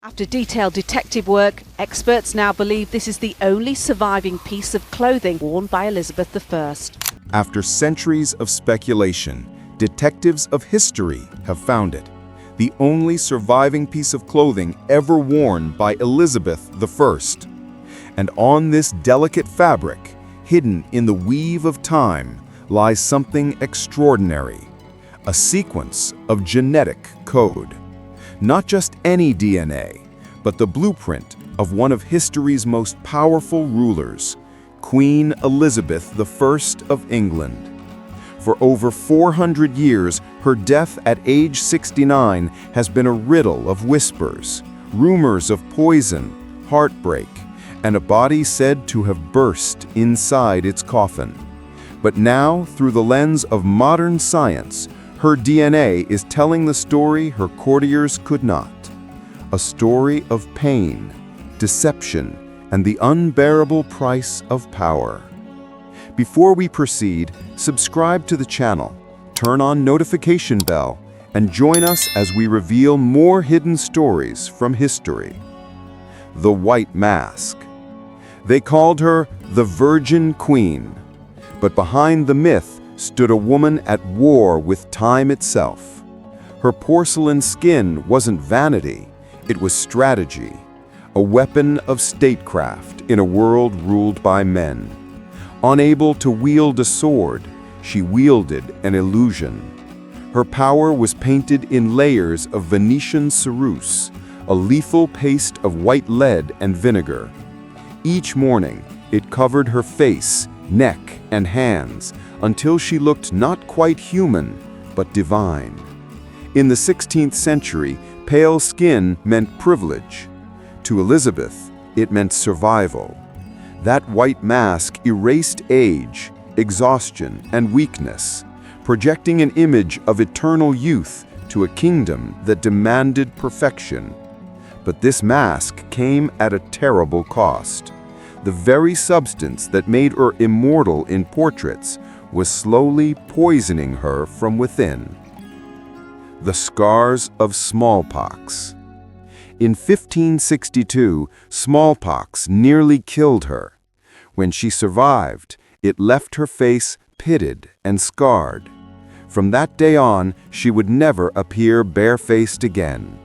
After detailed detective work, experts now believe this is the only surviving piece of clothing worn by Elizabeth I. After centuries of speculation, detectives of history have found it. The only surviving piece of clothing ever worn by Elizabeth I. And on this delicate fabric, hidden in the weave of time, lies something extraordinary. A sequence of genetic code. Not just any DNA, but the blueprint of one of history's most powerful rulers, Queen Elizabeth I of England. For over 400 years, her death at age 69 has been a riddle of whispers, rumors of poison, heartbreak, and a body said to have burst inside its coffin. But now, through the lens of modern science, her DNA is telling the story her courtiers could not. A story of pain, deception, and the unbearable price of power. Before we proceed, subscribe to the channel, turn on notification bell, and join us as we reveal more hidden stories from history. The White Mask. They called her the Virgin Queen, but behind the myth stood a woman at war with time itself. Her porcelain skin wasn't vanity, it was strategy, a weapon of statecraft in a world ruled by men. Unable to wield a sword, she wielded an illusion. Her power was painted in layers of Venetian ceruse, a lethal paste of white lead and vinegar. Each morning, it covered her face, neck, and hands until she looked not quite human, but divine. In the 16th century, pale skin meant privilege. To Elizabeth, it meant survival. That white mask erased age, exhaustion, and weakness, projecting an image of eternal youth to a kingdom that demanded perfection. But this mask came at a terrible cost. The very substance that made her immortal in portraits was slowly poisoning her from within. The scars of smallpox. In 1562, smallpox nearly killed her. When she survived, it left her face pitted and scarred. From that day on, she would never appear barefaced again.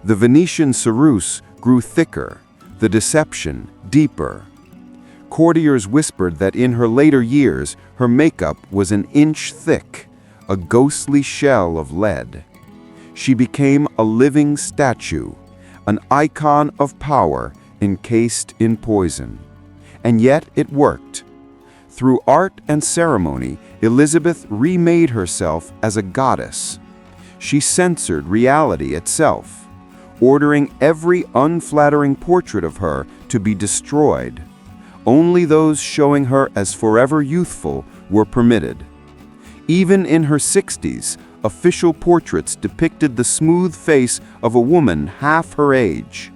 The Venetian ceruse grew thicker, the deception deeper. Courtiers whispered that in her later years, her makeup was an inch thick, a ghostly shell of lead. She became a living statue, an icon of power encased in poison. And yet it worked. Through art and ceremony, Elizabeth remade herself as a goddess. She censored reality itself, ordering every unflattering portrait of her to be destroyed. Only those showing her as forever youthful were permitted. Even in her 60s, official portraits depicted the smooth face of a woman half her age.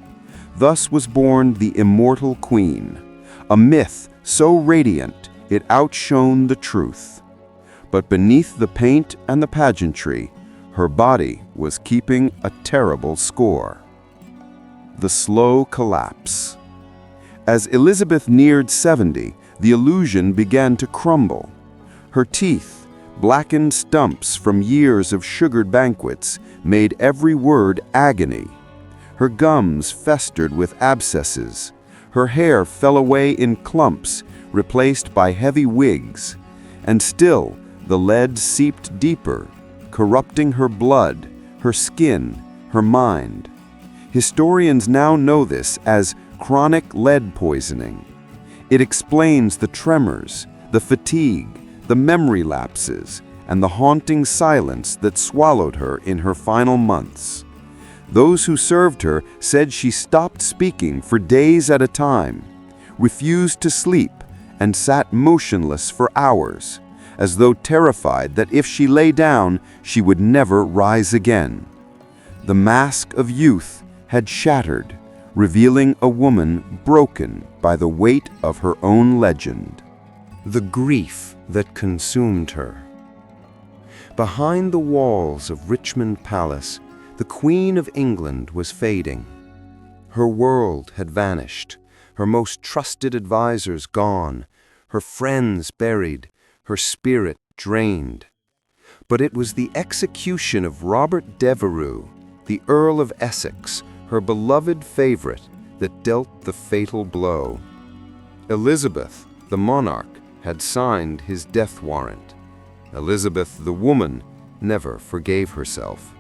Thus was born the immortal queen, a myth so radiant it outshone the truth. But beneath the paint and the pageantry, her body was keeping a terrible score. The slow collapse. As Elizabeth neared 70, the illusion began to crumble. Her teeth, blackened stumps from years of sugared banquets, made every word agony. Her gums festered with abscesses. Her hair fell away in clumps, replaced by heavy wigs. And still, the lead seeped deeper, corrupting her blood, her skin, her mind. Historians now know this as chronic lead poisoning. It explains the tremors, the fatigue, the memory lapses, and the haunting silence that swallowed her in her final months. Those who served her said she stopped speaking for days at a time, refused to sleep, and sat motionless for hours, as though terrified that if she lay down, she would never rise again. The mask of youth had shattered, revealing a woman broken by the weight of her own legend. The grief that consumed her. Behind the walls of Richmond Palace, the Queen of England was fading. Her world had vanished, her most trusted advisors gone, her friends buried, her spirit drained. But it was the execution of Robert Devereux, the Earl of Essex, her beloved favorite, that dealt the fatal blow. Elizabeth, the monarch, had signed his death warrant. Elizabeth, the woman, never forgave herself.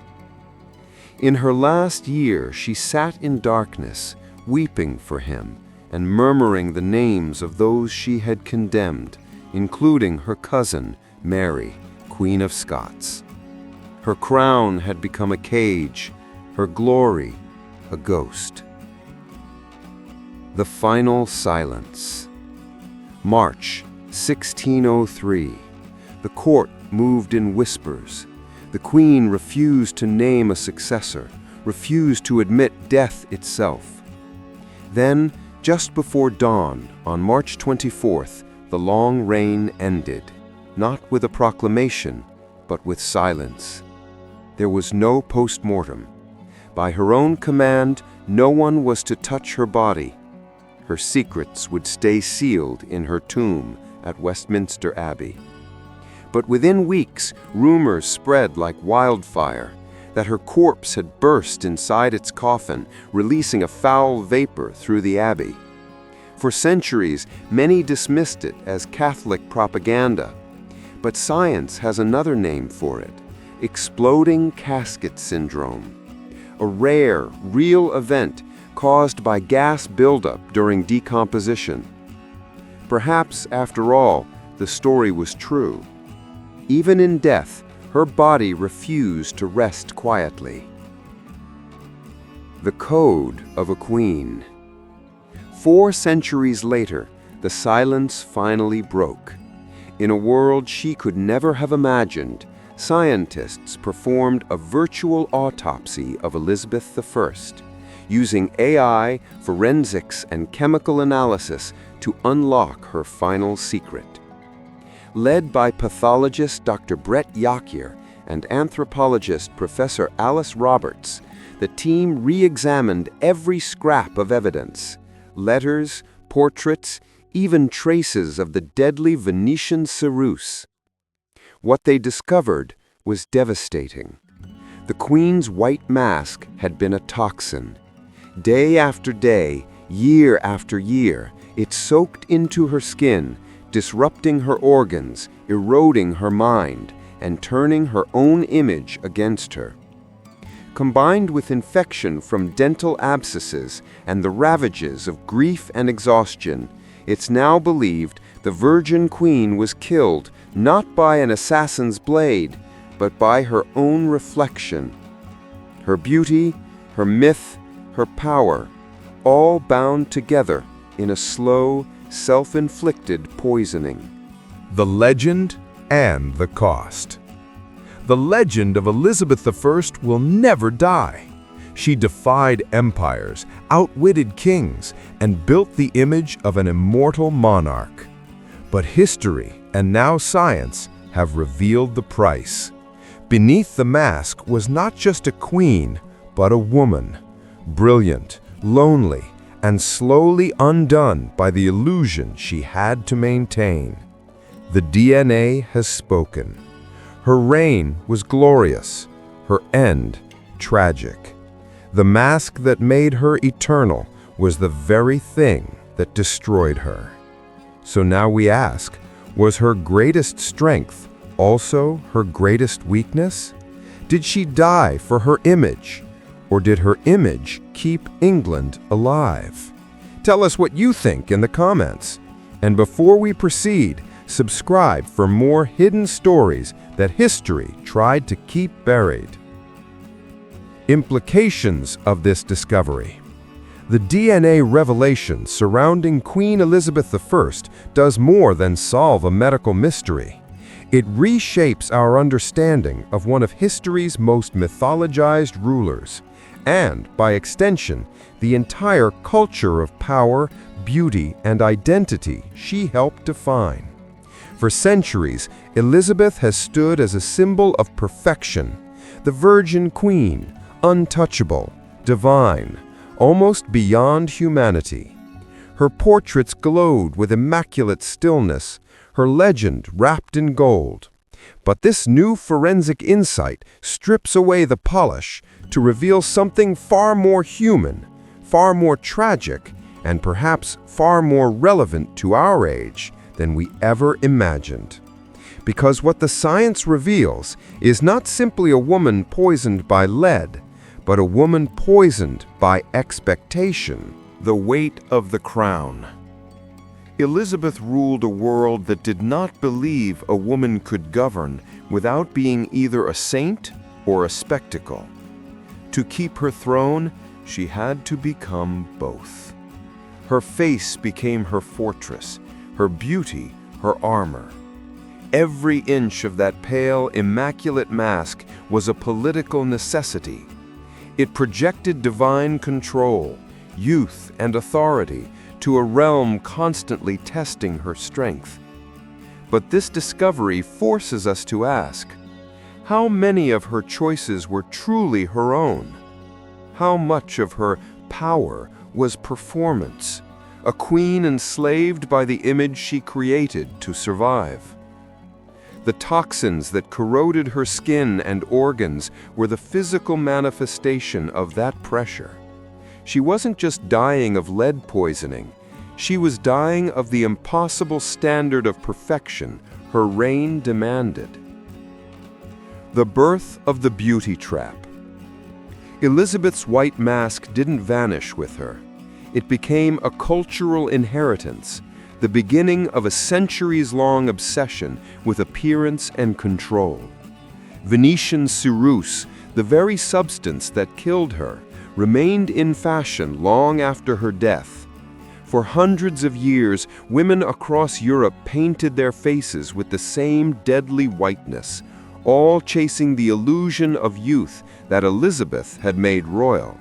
In her last year, she sat in darkness, weeping for him, and murmuring the names of those she had condemned, including her cousin, Mary, Queen of Scots. Her crown had become a cage, her glory a ghost. The final silence. March 1603. The court moved in whispers. The Queen refused to name a successor, refused to admit death itself. Then, just before dawn, on March 24th, the long reign ended, not with a proclamation, but with silence. There was no post-mortem. By her own command, no one was to touch her body. Her secrets would stay sealed in her tomb at Westminster Abbey. But within weeks, rumors spread like wildfire that her corpse had burst inside its coffin, releasing a foul vapor through the abbey. For centuries, many dismissed it as Catholic propaganda. But science has another name for it: exploding casket syndrome. A rare, real event caused by gas buildup during decomposition. Perhaps, after all, the story was true. Even in death, her body refused to rest quietly. The Code of a Queen. 4 centuries later, the silence finally broke. In a world she could never have imagined, scientists performed a virtual autopsy of Elizabeth I, using AI, forensics, and chemical analysis to unlock her final secret. Led by pathologist Dr. Brett Yakier and anthropologist Professor Alice Roberts, the team re-examined every scrap of evidence: letters, portraits, even traces of the deadly Venetian ceruse. What they discovered was devastating. The Queen's white mask had been a toxin. Day after day, year after year, it soaked into her skin, disrupting her organs, eroding her mind, and turning her own image against her. Combined with infection from dental abscesses and the ravages of grief and exhaustion, it's now believed the Virgin Queen was killed not by an assassin's blade, but by her own reflection. Her beauty, her myth, her power, all bound together in a slow, self-inflicted poisoning. The legend and the cost. The legend of Elizabeth I will never die. She defied empires, outwitted kings, and built the image of an immortal monarch. But history, and now science, have revealed the price. Beneath the mask was not just a queen, but a woman, brilliant, lonely, and slowly undone by the illusion she had to maintain. The DNA has spoken. Her reign was glorious, her end tragic. The mask that made her eternal was the very thing that destroyed her. So now we ask, was her greatest strength also her greatest weakness? Did she die for her image, or did her image keep England alive? Tell us what you think in the comments. And before we proceed, subscribe for more hidden stories that history tried to keep buried. Implications of this discovery. The DNA revelation surrounding Queen Elizabeth I does more than solve a medical mystery. It reshapes our understanding of one of history's most mythologized rulers, and, by extension, the entire culture of power, beauty, and identity she helped define. For centuries, Elizabeth has stood as a symbol of perfection, the Virgin Queen, untouchable, divine, almost beyond humanity. Her portraits glowed with immaculate stillness, her legend wrapped in gold. But this new forensic insight strips away the polish to reveal something far more human, far more tragic, and perhaps far more relevant to our age than we ever imagined. Because what the science reveals is not simply a woman poisoned by lead, but a woman poisoned by expectation. The weight of the crown. Elizabeth ruled a world that did not believe a woman could govern without being either a saint or a spectacle. To keep her throne, she had to become both. Her face became her fortress, her beauty her armor. Every inch of that pale, immaculate mask was a political necessity. It projected divine control, youth, and authority to a realm constantly testing her strength. But this discovery forces us to ask, how many of her choices were truly her own? How much of her power was performance, a queen enslaved by the image she created to survive? The toxins that corroded her skin and organs were the physical manifestation of that pressure. She wasn't just dying of lead poisoning, she was dying of the impossible standard of perfection her reign demanded. The birth of the beauty trap. Elizabeth's white mask didn't vanish with her. It became a cultural inheritance, the beginning of a centuries-long obsession with appearance and control. Venetian ceruse, the very substance that killed her, remained in fashion long after her death. For hundreds of years, women across Europe painted their faces with the same deadly whiteness, all chasing the illusion of youth that Elizabeth had made royal.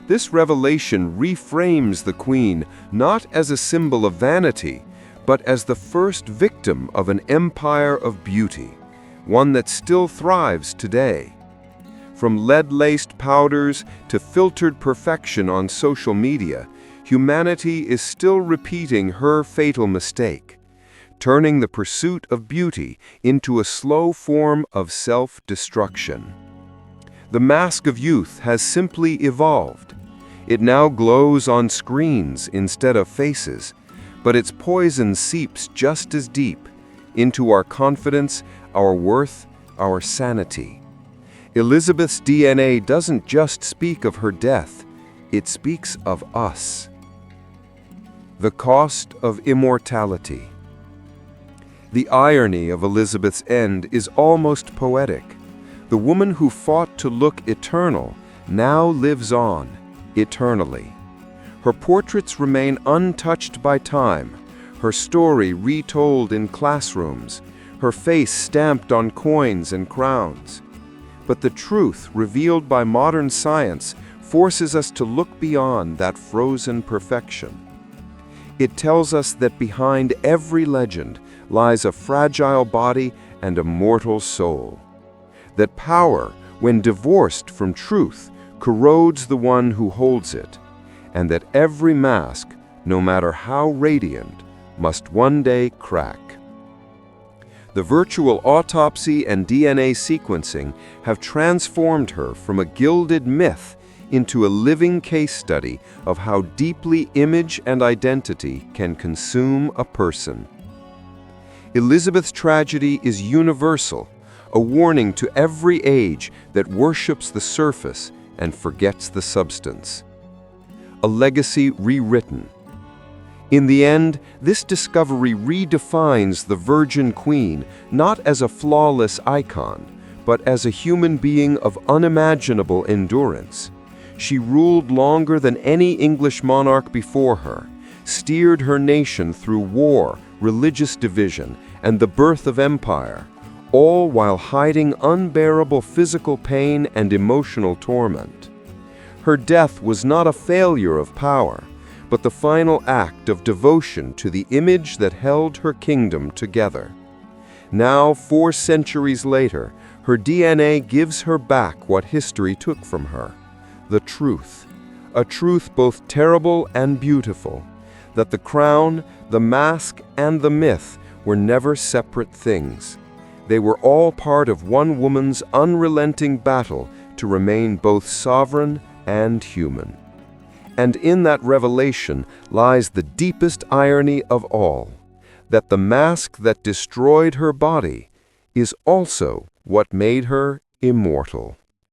This revelation reframes the Queen not as a symbol of vanity, but as the first victim of an empire of beauty, one that still thrives today. From lead-laced powders to filtered perfection on social media, humanity is still repeating her fatal mistake, turning the pursuit of beauty into a slow form of self-destruction. The mask of youth has simply evolved. It now glows on screens instead of faces, but its poison seeps just as deep into our confidence, our worth, our sanity. Elizabeth's DNA doesn't just speak of her death, it speaks of us. The cost of immortality. The irony of Elizabeth's end is almost poetic. The woman who fought to look eternal now lives on, eternally. Her portraits remain untouched by time, her story retold in classrooms, her face stamped on coins and crowns. But the truth revealed by modern science forces us to look beyond that frozen perfection. It tells us that behind every legend lies a fragile body and a mortal soul. That power, when divorced from truth, corrodes the one who holds it, and that every mask, no matter how radiant, must one day crack. The virtual autopsy and DNA sequencing have transformed her from a gilded myth into a living case study of how deeply image and identity can consume a person. Elizabeth's tragedy is universal, a warning to every age that worships the surface and forgets the substance. A legacy rewritten. In the end, this discovery redefines the Virgin Queen not as a flawless icon, but as a human being of unimaginable endurance. She ruled longer than any English monarch before her, steered her nation through war, religious division, and the birth of empire, all while hiding unbearable physical pain and emotional torment. Her death was not a failure of power, but the final act of devotion to the image that held her kingdom together. Now, 4 centuries later, her DNA gives her back what history took from her: the truth, a truth both terrible and beautiful, that the crown, the mask, and the myth were never separate things. They were all part of one woman's unrelenting battle to remain both sovereign and human. And in that revelation lies the deepest irony of all, that the mask that destroyed her body is also what made her immortal.